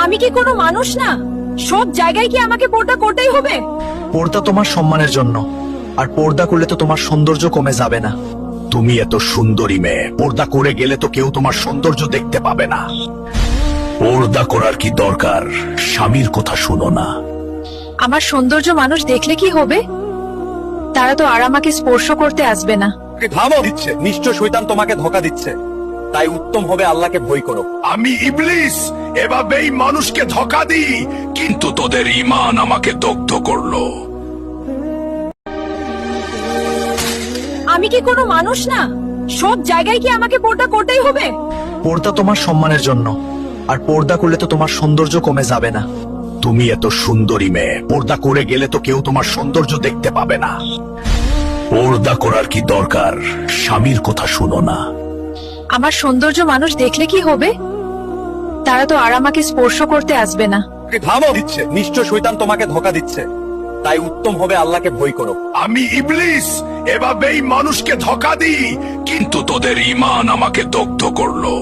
আমি কি কোনো মানুষ না? সব জায়গায় কি আমাকে পর্দা করতেই হবে? পর্দা তোমার সম্মানের জন্য, আর পর্দা করলে তো তোমার সৌন্দর্য কমে যাবে না। তুমি এত সুন্দরী মেয়ে, পর্দা করে গেলে তো কেউ তোমার সৌন্দর্য দেখতে পাবে না। পর্দা করার কি দরকার? স্বামীর কথা শুনো না। আমার সৌন্দর্য মানুষ দেখলে কি হবে? তারা তো আর আমাকে স্পর্শ করতে আসবে না। থামো দিচ্ছে, নিশ্চয় শয়তান তোমাকে ধোঁকা দিচ্ছে। তাই উত্তম হবে আল্লাহকে ভয় করো। আমি ইবলিস এভাবেই মানুষকে ধোঁকা দিই, কিন্তু তোদের ঈমান আমাকে দগ্ধ করলো। আমি কি কোনো মানুষ না? সব জায়গায় কি আমাকে পর্দা করতেই হবে? পর্দা তোমার সম্মানের জন্য, আর পর্দা করলে তো তোমার সৌন্দর্য কমে যাবে না। তুমি এত সুন্দরী মেয়ে, পর্দা করে গেলে তো কেউ তোমার সৌন্দর্য দেখতে পাবে না। পর্দা করার কি দরকার? স্বামীর কথা শুনো না। আমার সৌন্দর্য মানুষ দেখলে কি হবে? তারা তো আর আমাকে স্পর্শ করতে আসবে না। থামো দিচ্ছে, নিশ্চয় শয়তান তোমাকে ধোঁকা দিচ্ছে। তাই উত্তম হবে আল্লাহকে ভয় করো। আমি ইবলিস এভাবেই মানুষকে ধোঁকা দিই, কিন্তু তোদের ঈমান আমাকে দগ্ধ করলো।